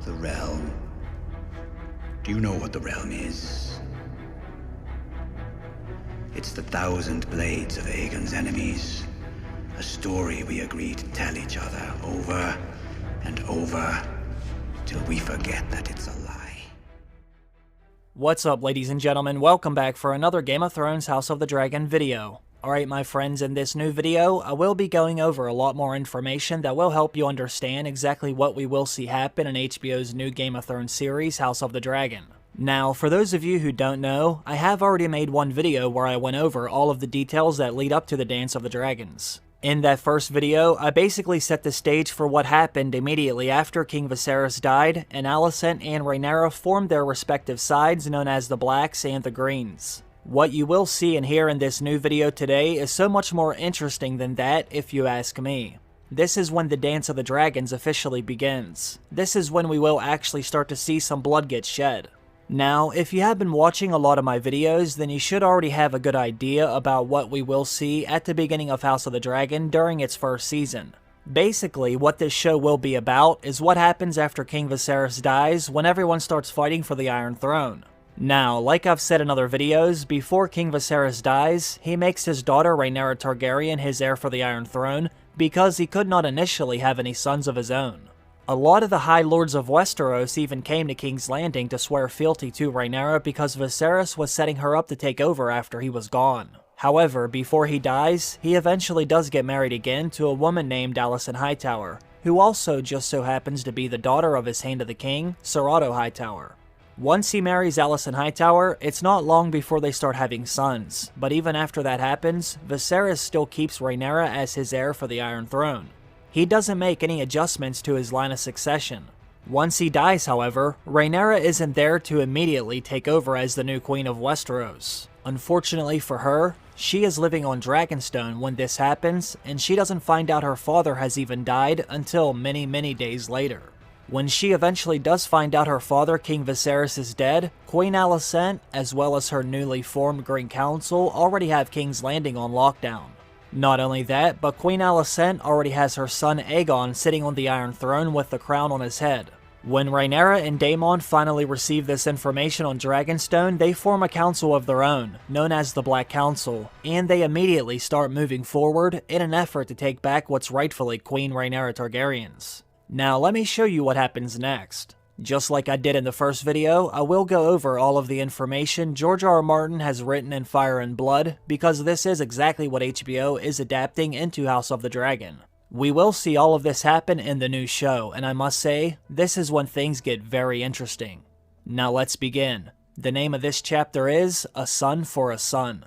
The realm. Do you know what the realm is? It's the 1,000 blades of Aegon's enemies. A story we agreed to tell each other over and over till we forget that it's a lie. What's up, ladies and gentlemen? Welcome back for another Game of Thrones House of the Dragon video. Alright my friends, in this new video, I will be going over a lot more information that will help you understand exactly what we will see happen in HBO's new Game of Thrones series, House of the Dragon. Now, for those of you who don't know, I have already made one video where I went over all of the details that lead up to the Dance of the Dragons. In that first video, I basically set the stage for what happened immediately after King Viserys died, and Alicent and Rhaenyra formed their respective sides known as the Blacks and the Greens. What you will see and hear in this new video today is so much more interesting than that, if you ask me. This is when the Dance of the Dragons officially begins. This is when we will actually start to see some blood get shed. Now, if you have been watching a lot of my videos, then you should already have a good idea about what we will see at the beginning of House of the Dragon during its first season. Basically, what this show will be about is what happens after King Viserys dies when everyone starts fighting for the Iron Throne. Now, like I've said in other videos, before King Viserys dies, he makes his daughter Rhaenyra Targaryen his heir for the Iron Throne because he could not initially have any sons of his own. A lot of the High Lords of Westeros even came to King's Landing to swear fealty to Rhaenyra because Viserys was setting her up to take over after he was gone. However, before he dies, he eventually does get married again to a woman named Alicent Hightower, who also just so happens to be the daughter of his Hand of the King, Sir Otto Hightower. Once he marries Alicent Hightower, it's not long before they start having sons, but even after that happens, Viserys still keeps Rhaenyra as his heir for the Iron Throne. He doesn't make any adjustments to his line of succession. Once he dies, however, Rhaenyra isn't there to immediately take over as the new Queen of Westeros. Unfortunately for her, she is living on Dragonstone when this happens, and she doesn't find out her father has even died until many days later. When she eventually does find out her father, King Viserys, is dead, Queen Alicent, as well as her newly formed Green Council, already have King's Landing on lockdown. Not only that, but Queen Alicent already has her son Aegon sitting on the Iron Throne with the crown on his head. When Rhaenyra and Daemon finally receive this information on Dragonstone, they form a council of their own, known as the Black Council, and they immediately start moving forward in an effort to take back what's rightfully Queen Rhaenyra Targaryen's. Now let me show you what happens next. Just like I did in the first video, I will go over all of the information George R.R. Martin has written in Fire and Blood, because this is exactly what HBO is adapting into House of the Dragon. We will see all of this happen in the new show, and I must say, this is when things get very interesting. Now let's begin. The name of this chapter is A Son for a Son.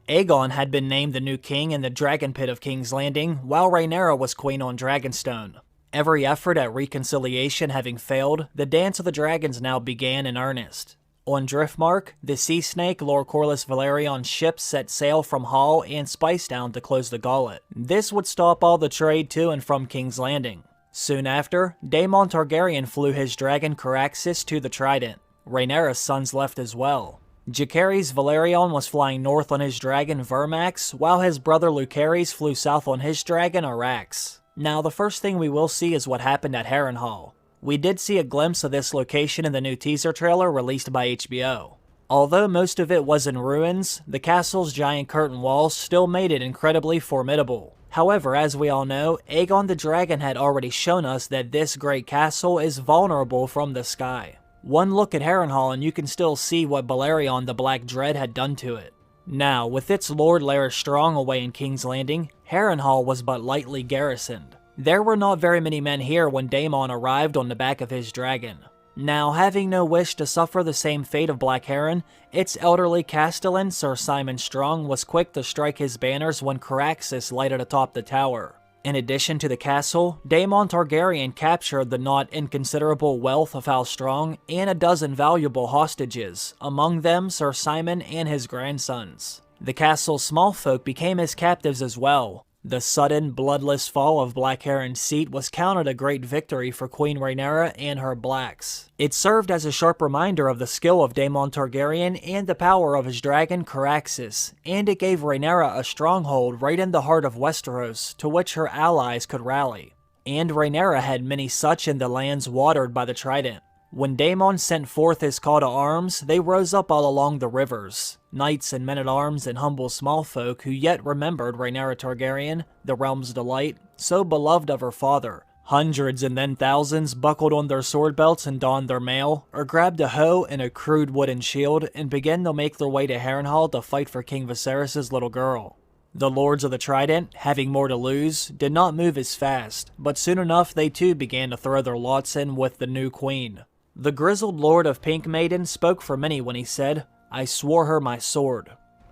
Aegon had been named the new king in the Dragon Pit of King's Landing, while Rhaenyra was queen on Dragonstone. Every effort at reconciliation having failed, the Dance of the Dragons now began in earnest. On Driftmark, the sea snake Lord Corlys Velaryon's ships set sail from Hall and Spicedown to close the gullet. This would stop all the trade to and from King's Landing. Soon after, Daemon Targaryen flew his dragon Caraxes to the Trident. Rhaenyra's sons left as well. Jacaerys Velaryon was flying north on his dragon Vermax, while his brother Lucerys flew south on his dragon Arax. Now, the first thing we will see is what happened at Harrenhal. We did see a glimpse of this location in the new teaser trailer released by HBO. Although most of it was in ruins, the castle's giant curtain walls still made it incredibly formidable. However, as we all know, Aegon the Dragon had already shown us that this great castle is vulnerable from the sky. One look at Harrenhal and you can still see what Balerion the Black Dread had done to it. Now, with its Lord Larys Strong away in King's Landing, Harrenhal was but lightly garrisoned. There were not very many men here when Daemon arrived on the back of his dragon. Now, having no wish to suffer the same fate of Black Harren, its elderly castellan Sir Simon Strong was quick to strike his banners when Caraxes lighted atop the tower. In addition to the castle, Daemon Targaryen captured the not inconsiderable wealth of House Strong and a dozen valuable hostages, among them Sir Simon and his grandsons. The castle's small folk became his captives as well. The sudden, bloodless fall of Black Harren's seat was counted a great victory for Queen Rhaenyra and her Blacks. It served as a sharp reminder of the skill of Daemon Targaryen and the power of his dragon Caraxes, and it gave Rhaenyra a stronghold right in the heart of Westeros, to which her allies could rally. and Rhaenyra had many such in the lands watered by the trident. When Daemon sent forth his call to arms, they rose up all along the rivers, knights and men-at-arms and humble small folk who yet remembered Rhaenyra Targaryen, the realm's delight, so beloved of her father. Hundreds and then thousands buckled on their sword belts and donned their mail, or grabbed a hoe and a crude wooden shield and began to make their way to Harrenhal to fight for King Viserys' little girl. The Lords of the Trident, having more to lose, did not move as fast, but soon enough they too began to throw their lots in with the new queen. The grizzled Lord of Pink Maiden spoke for many when he said, "I swore her my sword."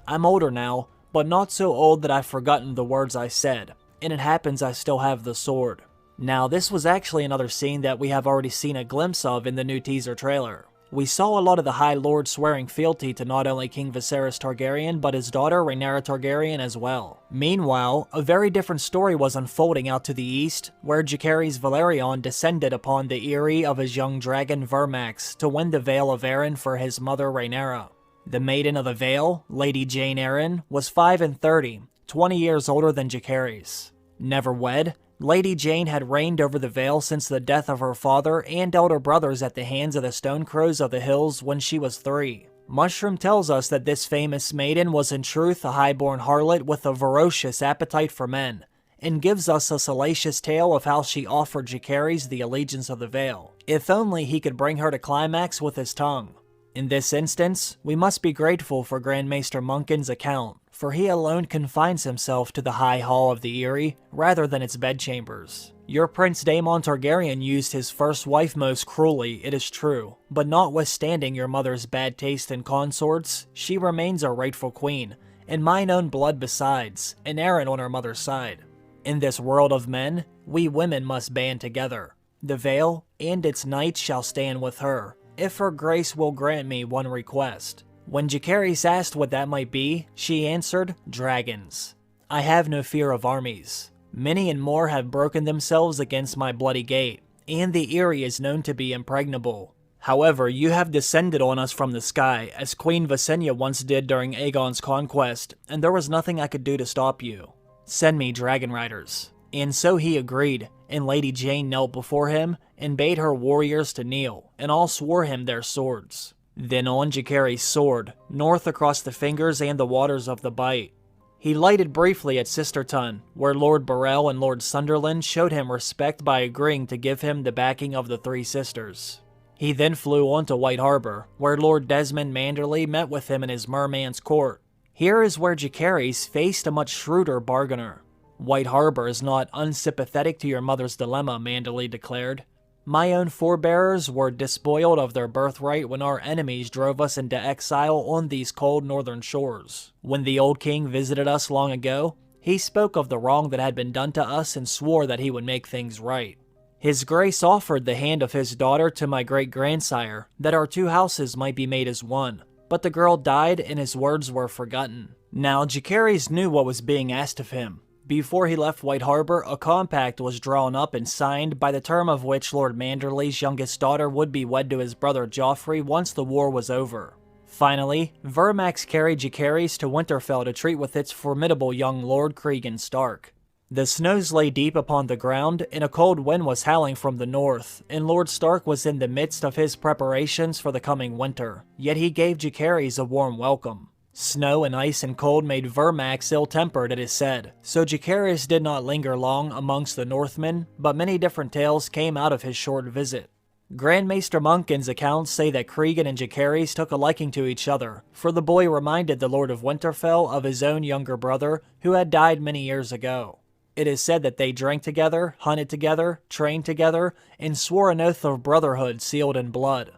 I'm older now, but not so old that I've forgotten the words I said, and it happens I still have the sword. Now this was actually another scene that we have already seen a glimpse of in the new teaser trailer. We saw a lot of the High Lord swearing fealty to not only King Viserys Targaryen, but his daughter Rhaenyra Targaryen as well. Meanwhile, a very different story was unfolding out to the east, where Jacaerys Velaryon descended upon the eyrie of his young dragon Vermax to win the Vale of Arryn for his mother Rhaenyra. The Maiden of the Vale, Lady Jane Arryn, was 5 and 30, 20 years older than Jacaerys. Never wed, Lady Jane had reigned over the Vale since the death of her father and elder brothers at the hands of the Stonecrows of the Hills when she was 3. Mushroom tells us that this famous maiden was in truth a highborn harlot with a ferocious appetite for men, and gives us a salacious tale of how she offered Jacaerys the allegiance of the Vale, if only he could bring her to climax with his tongue. In this instance, we must be grateful for Grand Maester Munkin's account, for he alone confines himself to the High Hall of the Eyrie, rather than its bedchambers. Your Prince Daemon Targaryen used his first wife most cruelly, it is true, but notwithstanding your mother's bad taste in consorts, she remains our rightful queen, and mine own blood besides, and Arryn on her mother's side. In this world of men, we women must band together. The Vale and its knights shall stand with her, if her grace will grant me one request. When Jacaerys asked what that might be, she answered, "Dragons. I have no fear of armies. Many and more have broken themselves against my bloody gate, and the Eyrie is known to be impregnable. However, you have descended on us from the sky, as Queen Visenya once did during Aegon's conquest, and there was nothing I could do to stop you. Send me dragon riders." And so he agreed, and Lady Jane knelt before him, and bade her warriors to kneel, and all swore him their swords. Then on Jacaerys' sword, north across the fingers and the waters of the Bight. He lighted briefly at Sisterton, where Lord Burrell and Lord Sunderland showed him respect by agreeing to give him the backing of the Three Sisters. He then flew on to White Harbor, where Lord Desmond Manderly met with him in his merman's court. Here is where Jacaerys faced a much shrewder bargainer. "White Harbor is not unsympathetic to your mother's dilemma," Manderly declared. "My own forebears were despoiled of their birthright when our enemies drove us into exile on these cold northern shores. When the old king visited us long ago, he spoke of the wrong that had been done to us and swore that he would make things right. His grace offered the hand of his daughter to my great-grandsire, that our two houses might be made as one. But the girl died and his words were forgotten." Now Jacaerys knew what was being asked of him. Before he left White Harbor, a compact was drawn up and signed by the term of which Lord Manderly's youngest daughter would be wed to his brother Joffrey once the war was over. Finally, Vermax carried Jacaerys to Winterfell to treat with its formidable young Lord Cregan Stark. The snows lay deep upon the ground, and a cold wind was howling from the north, and Lord Stark was in the midst of his preparations for the coming winter, yet he gave Jacaerys a warm welcome. Snow and ice and cold made Vermax ill-tempered, it is said, so Jacaerys did not linger long amongst the Northmen, but many different tales came out of his short visit. Grand Maester Munkin's accounts say that Cregan and Jacaerys took a liking to each other, for the boy reminded the Lord of Winterfell of his own younger brother, who had died many years ago. It is said that they drank together, hunted together, trained together, and swore an oath of brotherhood sealed in blood.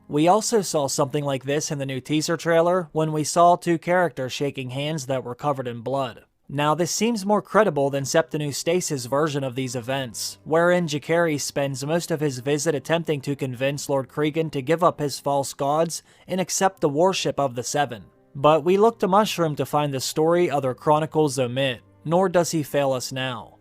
We also saw something like this in the new teaser trailer when we saw two characters shaking hands that were covered in blood. Now this seems more credible than Septimius Stace's version of these events, wherein Jacaerys spends most of his visit attempting to convince Lord Cregan to give up his false gods and accept the worship of the Seven. But we look to Mushroom to find the story other chronicles omit, nor does he fail us now.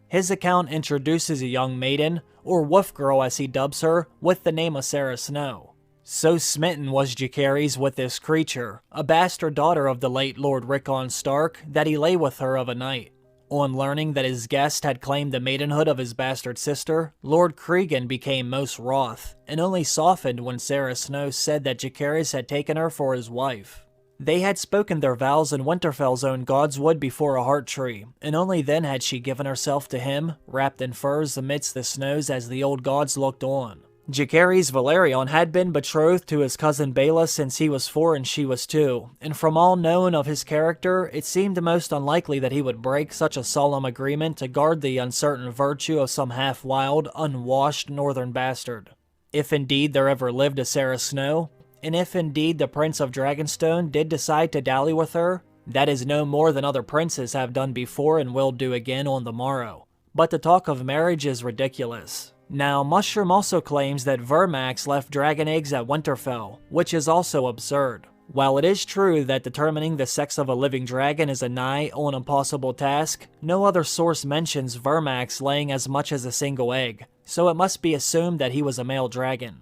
His account introduces a young maiden, or wolf girl as he dubs her, with the name of Sarah Snow. So smitten was Jacaerys with this creature, a bastard daughter of the late Lord Rickon Stark, that he lay with her of a night. On learning that his guest had claimed the maidenhood of his bastard sister, Lord Cregan became most wroth, and only softened when Sarah Snow said that Jacaerys had taken her for his wife. They had spoken their vows in Winterfell's own Godswood before a heart tree, and only then had she given herself to him, wrapped in furs amidst the snows as the old gods looked on. Jacaerys Velaryon had been betrothed to his cousin Baela since he was 4 and she was 2, and from all known of his character, it seemed most unlikely that he would break such a solemn agreement to guard the uncertain virtue of some half-wild, unwashed northern bastard. If indeed there ever lived a Sarah Snow, and if indeed the Prince of Dragonstone did decide to dally with her, that is no more than other princes have done before and will do again on the morrow. But the talk of marriage is ridiculous. Now, Mushroom also claims that Vermax left dragon eggs at Winterfell, which is also absurd. While it is true that determining the sex of a living dragon is a nigh on impossible task, no other source mentions Vermax laying as much as a single egg, so it must be assumed that he was a male dragon.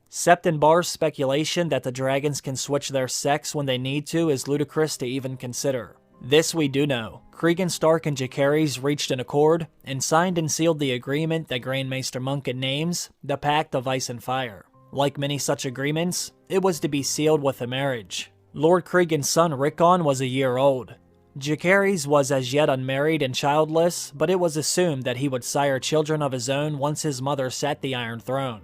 Septon Bar's speculation that the dragons can switch their sex when they need to is ludicrous to even consider. This we do know. Cregan Stark and Jacaerys reached an accord, and signed and sealed the agreement that Grandmaster Munkin names the Pact of Ice and Fire. Like many such agreements, it was to be sealed with a marriage. Lord Cregan's son Rickon was a year old. Jacaerys was as yet unmarried and childless, but it was assumed that he would sire children of his own once his mother sat the Iron Throne.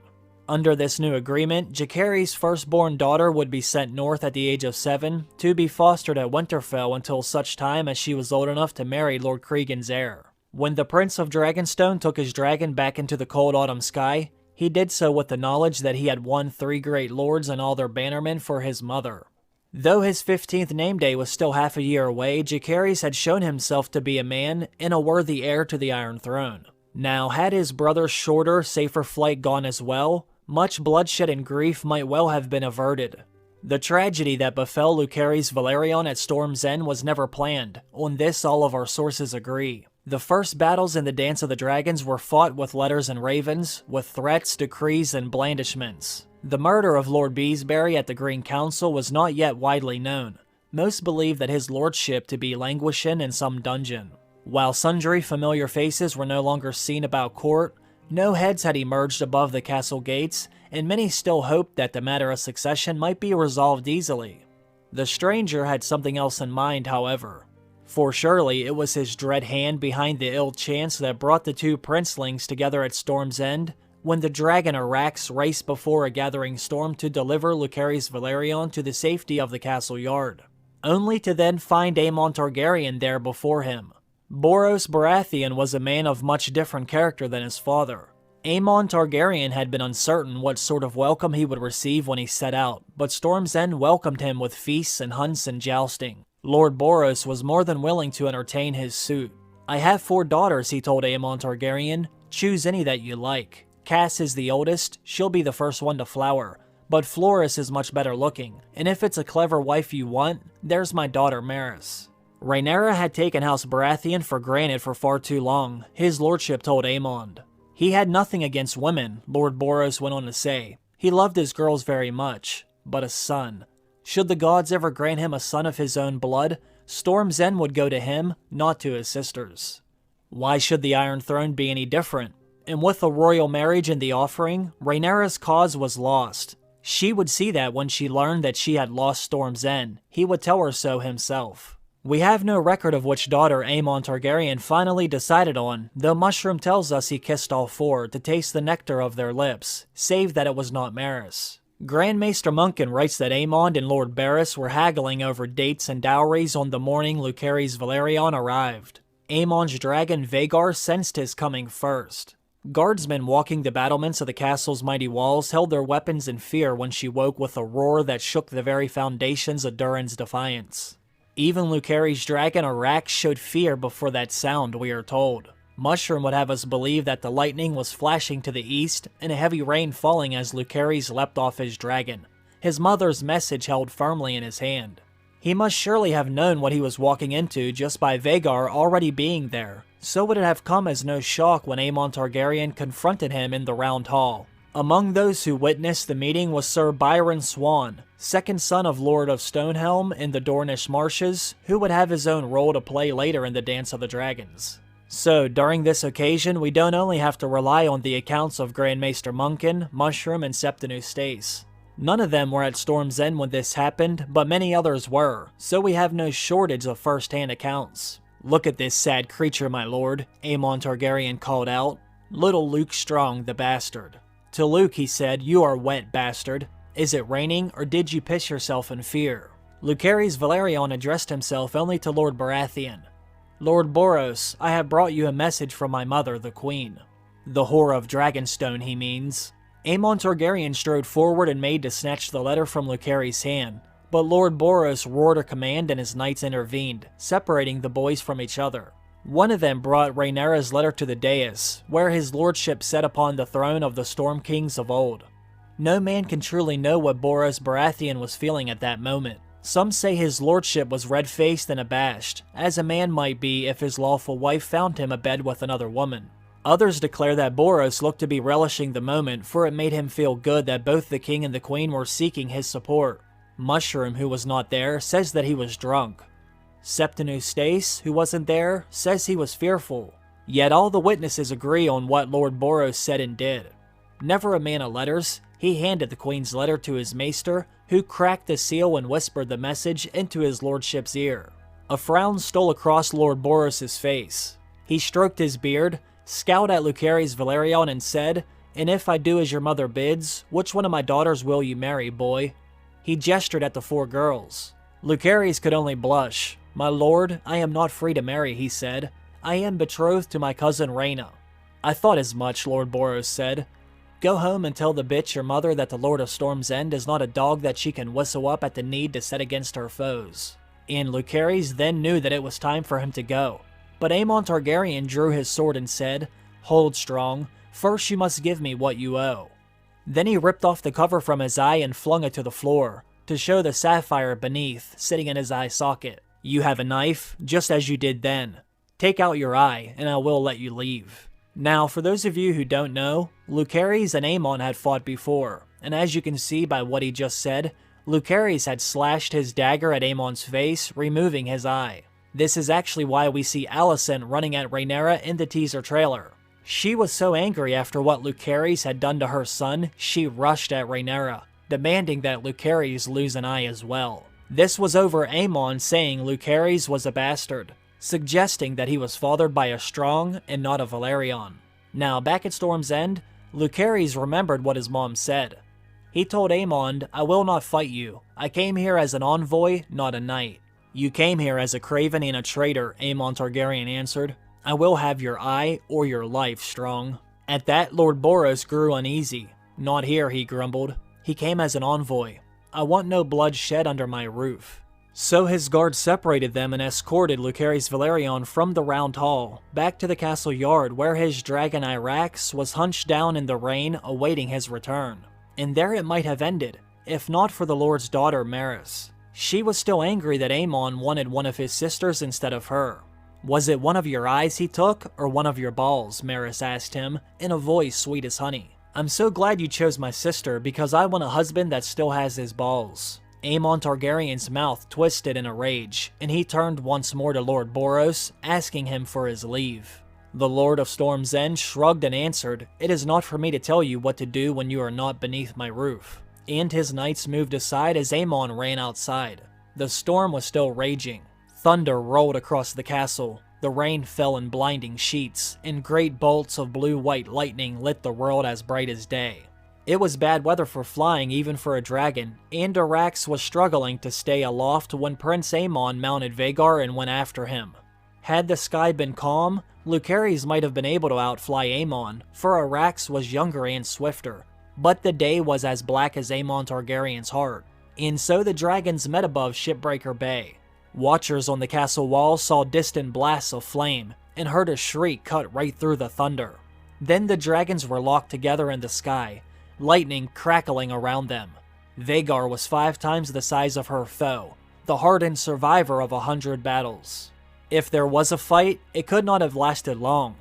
Under this new agreement, Jacaerys' firstborn daughter would be sent north at the age of 7 to be fostered at Winterfell until such time as she was old enough to marry Lord Cregan's heir. When the Prince of Dragonstone took his dragon back into the cold autumn sky, he did so with the knowledge that he had won 3 great lords and all their bannermen for his mother. Though his 15th name day was still half a year away, Jacaerys had shown himself to be a man and a worthy heir to the Iron Throne. Now, had his brother's shorter, safer flight gone as well, much bloodshed and grief might well have been averted. The tragedy that befell Lucerys Velaryon at Storm's End was never planned. On this all of our sources agree. The first battles in the Dance of the Dragons were fought with letters and ravens, with threats, decrees, and blandishments. The murder of Lord Beesbury at the Green Council was not yet widely known. Most believed that his lordship to be languishing in some dungeon. While sundry familiar faces were no longer seen about court, no heads had emerged above the castle gates, and many still hoped that the matter of succession might be resolved easily. The stranger had something else in mind, however. For surely it was his dread hand behind the ill chance that brought the 2 princelings together at Storm's End, when the dragon Arax raced before a gathering storm to deliver Lucerys Velaryon to the safety of the castle yard, only to then find Aemon Targaryen there before him. Boros Baratheon was a man of much different character than his father. Aemon Targaryen had been uncertain what sort of welcome he would receive when he set out, but Storm's End welcomed him with feasts and hunts and jousting. Lord Boros was more than willing to entertain his suit. "I have 4 daughters," he told Aemon Targaryen. "Choose any that you like. Cass is the oldest, she'll be the first one to flower, but Floris is much better looking, and if it's a clever wife you want, there's my daughter Maris." Rhaenyra had taken House Baratheon for granted for far too long, his lordship told Aemond. He had nothing against women, Lord Boros went on to say. He loved his girls very much, but a son. Should the gods ever grant him a son of his own blood, Storm's End would go to him, not to his sisters. Why should the Iron Throne be any different? And with a royal marriage in the offering, Rhaenyra's cause was lost. She would see that when she learned that she had lost Storm's End. He would tell her so himself. We have no record of which daughter Aemon Targaryen finally decided on, though Mushroom tells us he kissed all 4 to taste the nectar of their lips, save that it was not Maris. Grandmaster Munkin writes that Aemond and Lord Barris were haggling over dates and dowries on the morning Lucerys Velaryon arrived. Aemon's dragon Vhagar sensed his coming first. Guardsmen walking the battlements of the castle's mighty walls held their weapons in fear when she woke with a roar that shook the very foundations of Durin's defiance. Even Lucerys' dragon Arax showed fear before that sound, we are told. Mushroom would have us believe that the lightning was flashing to the east and a heavy rain falling as Lucerys leapt off his dragon, his mother's message held firmly in his hand. He must surely have known what he was walking into just by Vhagar already being there, so would it have come as no shock when Aemon Targaryen confronted him in the Round Hall. Among those who witnessed the meeting was Sir Byron Swan, second son of Lord of Stonehelm in the Dornish Marshes, who would have his own role to play later in the Dance of the Dragons. So, during this occasion, we don't only have to rely on the accounts of Grand Maester Munkin, Mushroom, and Septimius Stace. None of them were at Storm's End when this happened, but many others were, so we have no shortage of first-hand accounts. "Look at this sad creature, my lord," Aemon Targaryen called out. "Little Luke Strong, the bastard." To Luke he said, "You are wet, bastard. Is it raining, or did you piss yourself in fear?" Lucerys Velaryon addressed himself only to Lord Baratheon. "Lord Boros, I have brought you a message from my mother, the Queen." The whore of Dragonstone, he means. Aemon Targaryen strode forward and made to snatch the letter from Lucerys' hand, but Lord Boros roared a command and his knights intervened, separating the boys from each other. One of them brought Rhaenyra's letter to the dais, where his lordship sat upon the throne of the Storm Kings of old. No man can truly know what Boros Baratheon was feeling at that moment. Some say his lordship was red-faced and abashed, as a man might be if his lawful wife found him abed with another woman. Others declare that Boros looked to be relishing the moment, for it made him feel good that both the king and the queen were seeking his support. Mushroom, who was not there, says that he was drunk. Septimius Stace, who wasn't there, says he was fearful. Yet all the witnesses agree on what Lord Boros said and did. Never a man of letters, he handed the queen's letter to his maester, who cracked the seal and whispered the message into his lordship's ear. A frown stole across Lord Boros's face. He stroked his beard, scowled at Lucerys Velaryon and said, "And if I do as your mother bids, which one of my daughters will you marry, boy?" He gestured at the 4 girls. Lucerys could only blush. "My lord, I am not free to marry," he said. "I am betrothed to my cousin Rhaena." "I thought as much," Lord Boros said. "Go home and tell the bitch your mother that the Lord of Storm's End is not a dog that she can whistle up at the need to set against her foes." And Lucerys then knew that it was time for him to go. But Aemon Targaryen drew his sword and said, "Hold strong. First you must give me what you owe." Then he ripped off the cover from his eye and flung it to the floor, to show the sapphire beneath, sitting in his eye socket. "You have a knife, just as you did then. Take out your eye, and I will let you leave." Now, for those of you who don't know, Lucerys and Aemon had fought before, and as you can see by what he just said, Lucerys had slashed his dagger at Aemon's face, removing his eye. This is actually why we see Alicent running at Rhaenyra in the teaser trailer. She was so angry after what Lucerys had done to her son, she rushed at Rhaenyra, demanding that Lucerys lose an eye as well. This was over Aemon saying Lucerys was a bastard, suggesting that he was fathered by a Strong and not a Velaryon. Now, back at Storm's End, Lucerys remembered what his mom said. He told Aemon, "I will not fight you. I came here as an envoy, not a knight." "You came here as a craven and a traitor," Aemon Targaryen answered. "I will have your eye or your life, Strong." At that, Lord Boros grew uneasy. "Not here," he grumbled. "He came as an envoy. I want no blood shed under my roof." So his guards separated them and escorted Lucerys Velaryon from the Round Hall, back to the castle yard where his dragon Irax was hunched down in the rain awaiting his return. And there it might have ended, if not for the Lord's daughter Maris. She was still angry that Aemon wanted one of his sisters instead of her. "Was it one of your eyes he took, or one of your balls?" Maris asked him, in a voice sweet as honey. "I'm so glad you chose my sister, because I want a husband that still has his balls." Aemon Targaryen's mouth twisted in a rage, and he turned once more to Lord Boros, asking him for his leave. The Lord of Storm's End shrugged and answered, "It is not for me to tell you what to do when you are not beneath my roof." And his knights moved aside as Aemon ran outside. The storm was still raging. Thunder rolled across the castle, the rain fell in blinding sheets, and great bolts of blue-white lightning lit the world as bright as day. It was bad weather for flying even for a dragon, and Irax was struggling to stay aloft when Prince Aemon mounted Vhagar and went after him. Had the sky been calm, Lucerys might have been able to outfly Aemon, for Irax was younger and swifter, but the day was as black as Aemon Targaryen's heart, and so the dragons met above Shipbreaker Bay. Watchers on the castle walls saw distant blasts of flame, and heard a shriek cut right through the thunder. Then the dragons were locked together in the sky, lightning crackling around them. Vhagar was 5 times the size of her foe, the hardened survivor of 100 battles. If there was a fight, it could not have lasted long.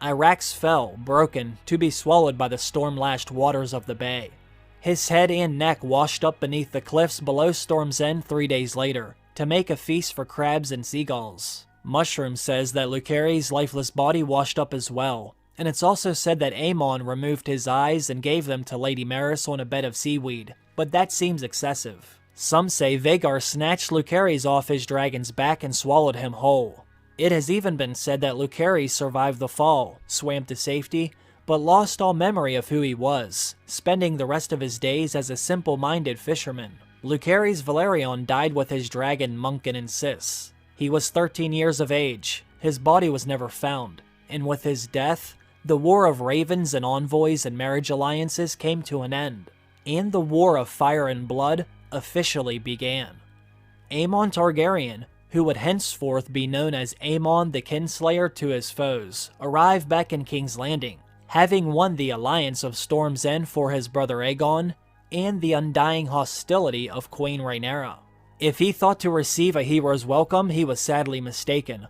Irax fell, broken, to be swallowed by the storm-lashed waters of the bay. His head and neck washed up beneath the cliffs below Storm's End 3 days later, to make a feast for crabs and seagulls. Mushroom says that Lucerys' lifeless body washed up as well, and it's also said that Aemon removed his eyes and gave them to Lady Maris on a bed of seaweed, but that seems excessive. Some say Vhagar snatched Lucerys off his dragon's back and swallowed him whole. It has even been said that Lucerys survived the fall, swam to safety, but lost all memory of who he was, spending the rest of his days as a simple-minded fisherman. Lucerys Velaryon died with his dragon Munkin and Sis. He was 13 years of age, his body was never found, and with his death, the War of Ravens and Envoys and Marriage Alliances came to an end, and the War of Fire and Blood officially began. Aemon Targaryen, who would henceforth be known as Aemon the Kinslayer to his foes, arrived back in King's Landing, having won the alliance of Storm's End for his brother Aegon, and the undying hostility of Queen Rhaenyra. If he thought to receive a hero's welcome, he was sadly mistaken.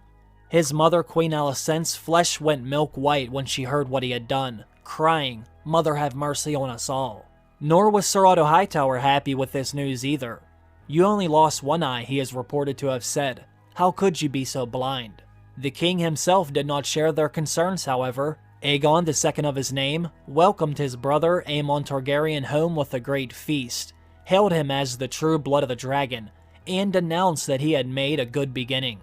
His mother, Queen Alicent's flesh went milk white when she heard what he had done, crying, "Mother, have mercy on us all." Nor was Sir Otto Hightower happy with this news either. "You only lost one eye," he is reported to have said. "How could you be so blind?" The king himself did not share their concerns, however. Aegon, the second of his name, welcomed his brother Aemon Targaryen home with a great feast, hailed him as the true blood of the dragon, and announced that he had made a good beginning.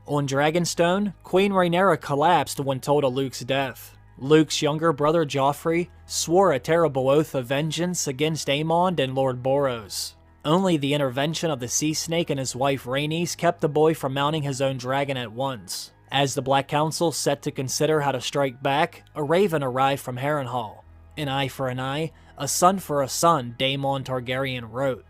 On Dragonstone, Queen Rhaenyra collapsed when told of Luke's death. Luke's younger brother Joffrey swore a terrible oath of vengeance against Aemond and Lord Boros. Only the intervention of the Sea Snake and his wife Rhaenys kept the boy from mounting his own dragon at once. As the Black Council set to consider how to strike back, a raven arrived from Harrenhal. "An eye for an eye, a son for a son," Daemon Targaryen wrote.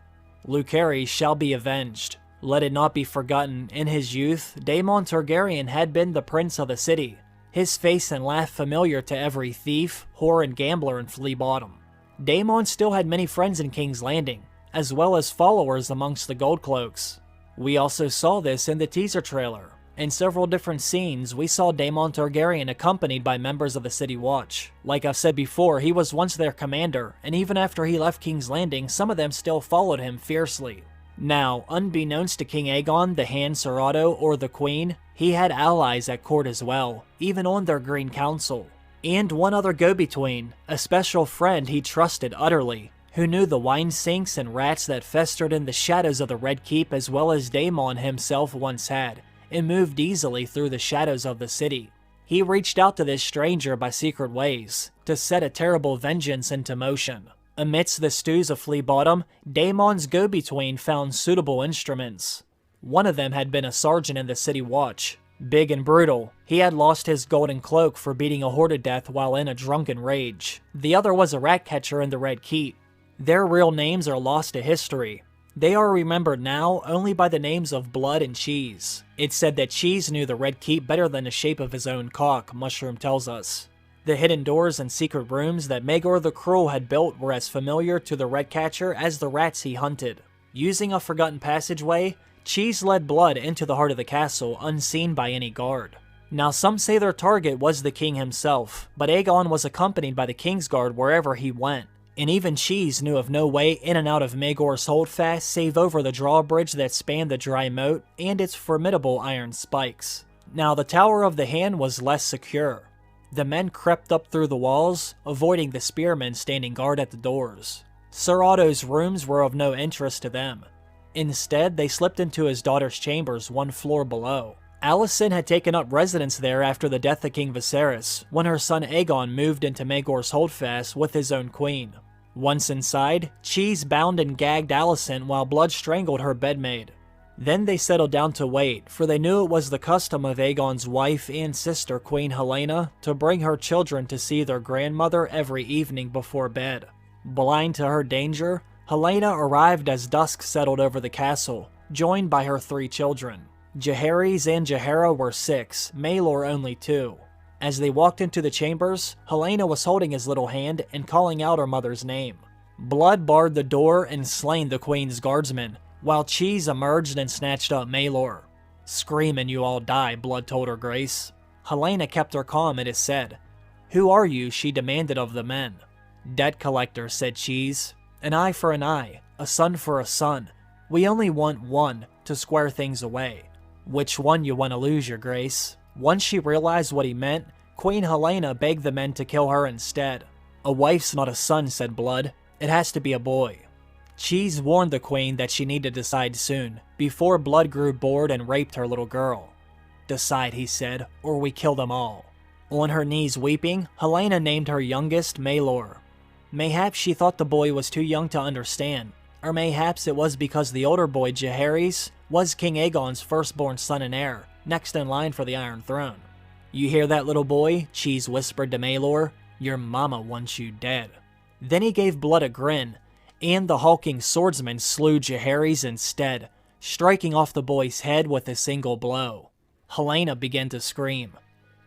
Lucerys shall be avenged. Let it not be forgotten, in his youth, Daemon Targaryen had been the prince of the city, his face and laugh familiar to every thief, whore, and gambler in Flea Bottom. Daemon still had many friends in King's Landing, as well as followers amongst the Goldcloaks. We also saw this in the teaser trailer. In several different scenes, we saw Daemon Targaryen accompanied by members of the City Watch. Like I've said before, he was once their commander, and even after he left King's Landing, some of them still followed him fiercely. Now, unbeknownst to King Aegon, the Hand Sir Otto, or the Queen, he had allies at court as well, even on their Green Council. And one other go-between, a special friend he trusted utterly, who knew the wine sinks and rats that festered in the shadows of the Red Keep as well as Daemon himself once had, and moved easily through the shadows of the city. He reached out to this stranger by secret ways, to set a terrible vengeance into motion. Amidst the stews of Flea Bottom, Daemon's go-between found suitable instruments. One of them had been a sergeant in the City Watch. Big and brutal, he had lost his golden cloak for beating a whore to death while in a drunken rage. The other was a rat catcher in the Red Keep. Their real names are lost to history. They are remembered now only by the names of Blood and Cheese. It's said that Cheese knew the Red Keep better than the shape of his own cock, Mushroom tells us. The hidden doors and secret rooms that Maegor the Cruel had built were as familiar to the Redcatcher as the rats he hunted. Using a forgotten passageway, Cheese led Blood into the heart of the castle unseen by any guard. Now some say their target was the king himself, but Aegon was accompanied by the Kingsguard wherever he went. And even Cheese knew of no way in and out of Maegor's holdfast save over the drawbridge that spanned the dry moat and its formidable iron spikes. Now the Tower of the Hand was less secure. The men crept up through the walls, avoiding the spearmen standing guard at the doors. Sir Otto's rooms were of no interest to them. Instead, they slipped into his daughter's chambers 1 floor below. Alicent had taken up residence there after the death of King Viserys, when her son Aegon moved into Maegor's holdfast with his own queen. Once inside, Cheese bound and gagged Alicent while Blood strangled her bedmaid. Then they settled down to wait, for they knew it was the custom of Aegon's wife and sister Queen Helaena to bring her children to see their grandmother every evening before bed. Blind to her danger, Helaena arrived as dusk settled over the castle, joined by her 3 children. Jaehaerys and Jaehaera were 6, Maelor only 2. As they walked into the chambers, Helaena was holding his little hand and calling out her mother's name. Blood barred the door and slain the queen's guardsmen, while Cheese emerged and snatched up Maelor. "Scream and you all die," Blood told her grace. Helaena kept her calm, it is said, "Who are you?" she demanded of the men. "Debt collector," said Cheese. "An eye for an eye, a son for a son. We only want one to square things away." "Which one you want to lose, your grace?" Once she realized what he meant, Queen Helena begged the men to kill her instead. "A wife's not a son," said Blood. "It has to be a boy." Cheese warned the queen that she needed to decide soon, before Blood grew bored and raped her little girl. "Decide," he said, "or we kill them all." On her knees weeping, Helena named her youngest Maelor. Mayhaps she thought the boy was too young to understand, or mayhaps it was because the older boy, Jaehaerys, was King Aegon's firstborn son and heir, next in line for the Iron Throne. "You hear that, little boy?" Cheese whispered to Maelor. "Your mama wants you dead." Then he gave Blood a grin, and the hulking swordsman slew Jaehaerys instead, striking off the boy's head with a single blow. Helena began to scream.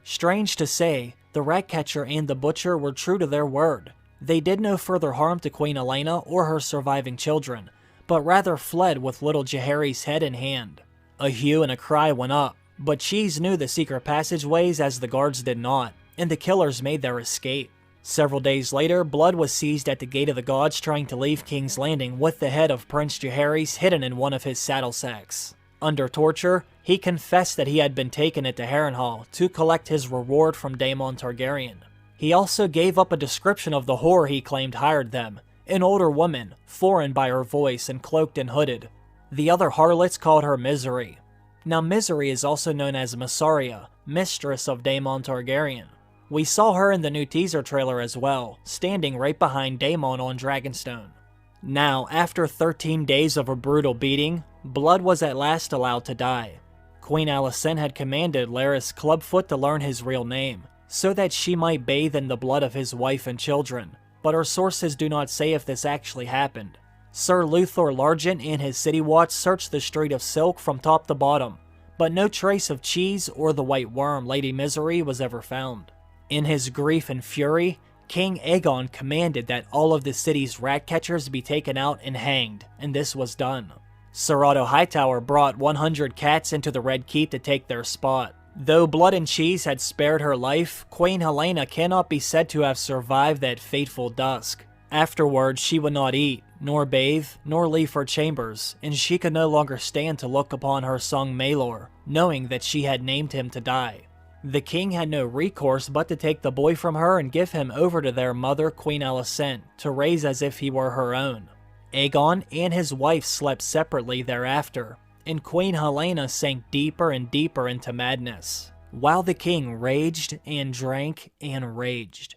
Strange to say, the Ratcatcher and the Butcher were true to their word. They did no further harm to Queen Helena or her surviving children, but rather fled with little Jaehaerys' head in hand. A hue and a cry went up, but Cheese knew the secret passageways as the guards did not, and the killers made their escape. Several days later, Blood was seized at the Gate of the Gods trying to leave King's Landing with the head of Prince Jaehaerys hidden in one of his saddle sacks. Under torture, he confessed that he had been taken into Harrenhal to collect his reward from Daemon Targaryen. He also gave up a description of the whore he claimed hired them, an older woman, foreign by her voice and cloaked and hooded. The other harlots called her Misery. Now Misery is also known as Mysaria, mistress of Daemon Targaryen. We saw her in the new teaser trailer as well, standing right behind Daemon on Dragonstone. Now, after 13 days of a brutal beating, Blood was at last allowed to die. Queen Alicent had commanded Larys Clubfoot to learn his real name, so that she might bathe in the blood of his wife and children, but our sources do not say if this actually happened. Sir Luthor Largent and his City Watch searched the Street of Silk from top to bottom, but no trace of Cheese or the White Worm, Lady Misery, was ever found. In his grief and fury, King Aegon commanded that all of the city's ratcatchers be taken out and hanged, and this was done. Sir Otto Hightower brought 100 cats into the Red Keep to take their spot. Though Blood and Cheese had spared her life, Queen Helena cannot be said to have survived that fateful dusk. Afterwards, she would not eat, nor bathe, nor leave her chambers, and she could no longer stand to look upon her son Maelor, knowing that she had named him to die. The king had no recourse but to take the boy from her and give him over to their mother, Queen Alicent, to raise as if he were her own. Aegon and his wife slept separately thereafter, and Queen Helena sank deeper and deeper into madness, while the king raged and drank and raged.